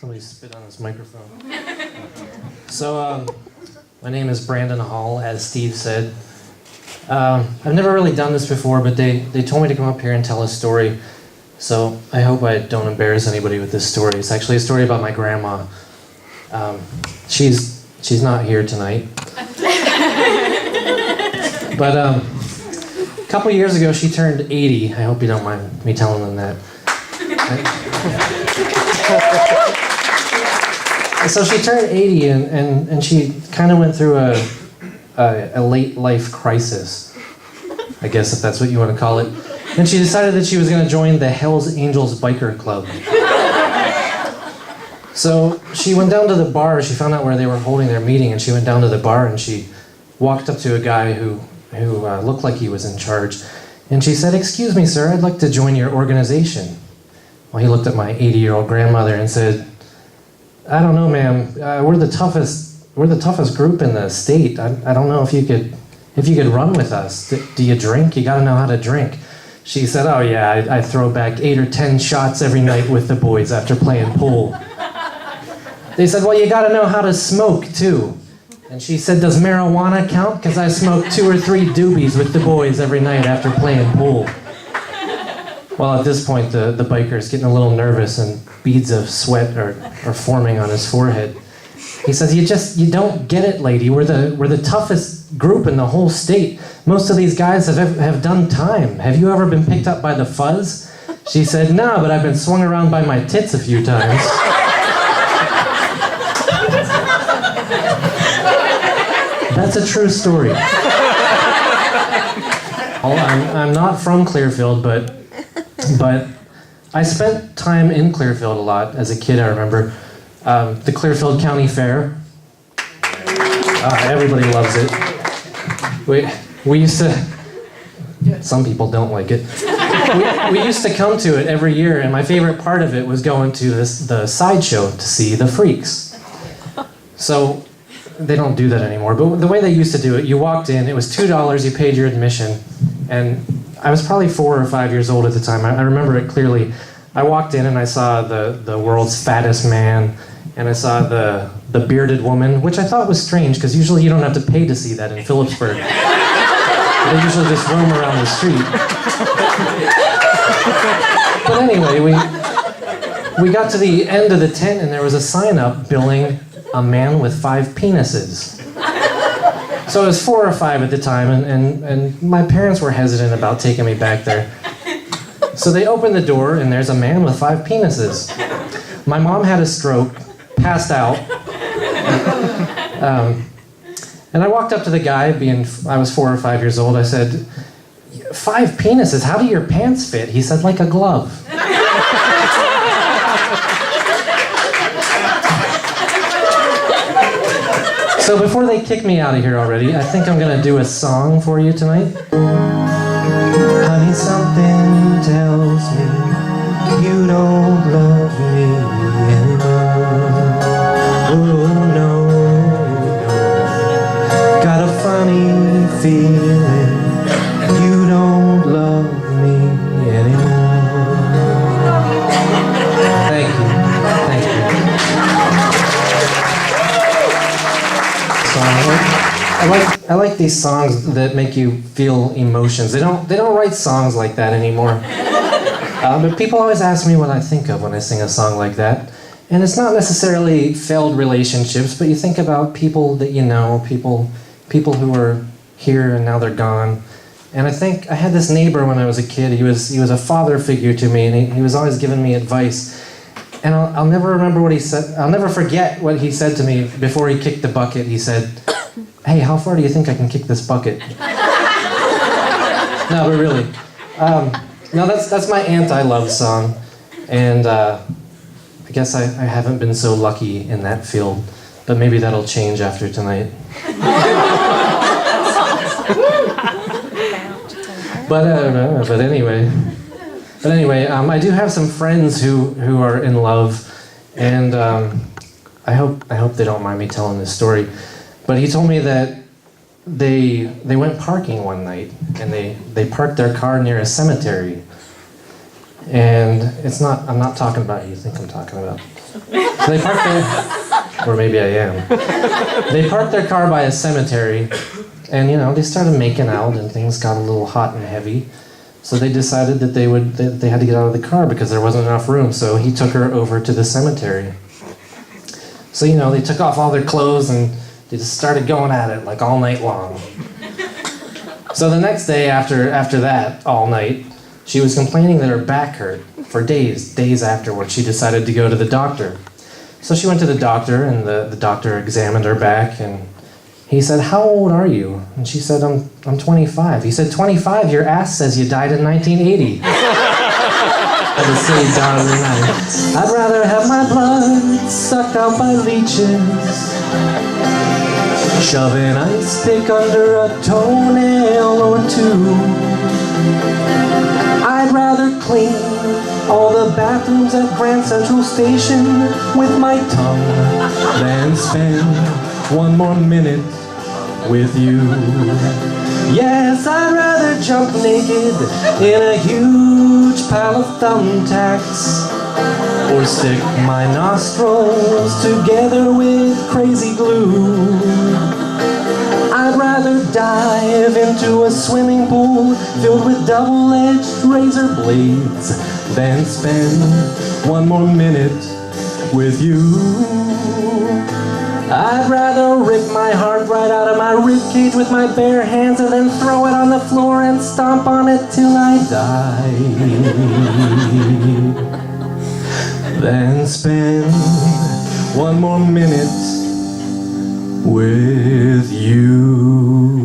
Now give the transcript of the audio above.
Somebody spit on this microphone. So, my name is Brandon Hall, as Steve said. I've never really done this before, but they told me to come up here and tell a story. So I hope I don't embarrass anybody with this story. It's actually a story about my grandma. She's not here tonight. But a couple years ago, she turned 80. I hope you don't mind me telling them that. So she turned 80, and she kind of went through a late life crisis, I guess, if that's what you want to call it. And she decided that she was going to join the Hells Angels Biker Club. So she went down to the bar. She found out where they were holding their meeting, and she went down to the bar, and she walked up to a guy who looked like he was in charge. And she said, "Excuse me, sir, I'd like to join your organization." Well, he looked at my 80-year-old grandmother and said, "I don't know, ma'am. We're the toughest group in the state. I don't know if you could run with us. Do you drink? You got to know how to drink." She said, "Oh yeah, I throw back 8 or 10 shots every night with the boys after playing pool." They said, "Well, you got to know how to smoke too." And she said, "Does marijuana count? Because I smoke 2 or 3 doobies with the boys every night after playing pool." Well, at this point, the biker's getting a little nervous, and beads of sweat are forming on his forehead. He says, "You don't get it, lady. We're the toughest group in the whole state. Most of these guys have done time. Have you ever been picked up by the fuzz?" She said, "No, but I've been swung around by my tits a few times." That's a true story. I'm not from Clearfield, but I spent time in Clearfield a lot as a kid. I remember the Clearfield County Fair. Everybody loves it. We used to. Some people don't like it. We used to come to it every year, and my favorite part of it was going to the sideshow to see the freaks. So they don't do that anymore, but the way they used to do it, you walked in, it was $2, you paid your admission, and I was probably 4 or 5 years old at the time. I remember it clearly. I walked in and I saw the world's fattest man, and I saw the bearded woman, which I thought was strange, because usually you don't have to pay to see that in Phillipsburg. They usually just roam around the street. But anyway, we got to the end of the tent, and there was a sign up billing a man with 5 penises. So I was 4 or 5 at the time, and my parents were hesitant about taking me back there. So they opened the door, and there's a man with 5 penises. My mom had a stroke, passed out. And I walked up to the guy, I was 4 or 5 years old. I said, "5 penises, how do your pants fit?" He said, "Like a glove." So before they kick me out of here already, I think I'm going to do a song for you tonight. Honey, something tells me you don't love me anymore. Oh, no, got a funny feeling you don't love me anymore. Thank you. I like these songs that make you feel emotions. They don't write songs like that anymore. But people always ask me what I think of when I sing a song like that. And it's not necessarily failed relationships, but you think about people that you know, people who were here and now they're gone. And I think I had this neighbor when I was a kid. He was a father figure to me, and he was always giving me advice. And I'll never remember what he said. I'll never forget what he said to me before he kicked the bucket. He said, "Hey, how far do you think I can kick this bucket?" No, but really. No, that's my anti-love song. And I guess I haven't been so lucky in that field. But maybe that'll change after tonight. But anyway, I do have some friends who are in love, and I hope they don't mind me telling this story. But he told me that they went parking one night, and they parked their car near a cemetery. And I'm not talking about who you think I'm talking about. So they parked their, or maybe I am. They parked their car by a cemetery, and they started making out, and things got a little hot and heavy. So they decided that they had to get out of the car because there wasn't enough room. So he took her over to the cemetery. So they took off all their clothes and they just started going at it like all night long. So the next day after that, all night, she was complaining that her back hurt for days afterwards. She decided to go to the doctor. So she went to the doctor, and the doctor examined her back, and he said, "How old are you?" And she said, I'm 25. He said, 25? Your ass says you died in 1980. At the same time of the night. I'd rather have my blood sucked out by leeches, shove an ice pick under a toenail or two. I'd rather clean all the bathrooms at Grand Central Station with my tongue than spend one more minute with you. Yes, I'd rather jump naked in a huge pile of thumbtacks, or stick my nostrils together with crazy glue. I'd rather dive into a swimming pool filled with double-edged razor blades than spend one more minute with you. I'd rather rip my heart right out of my ribcage with my bare hands and then throw it on the floor and stomp on it till I die than spend one more minute with you.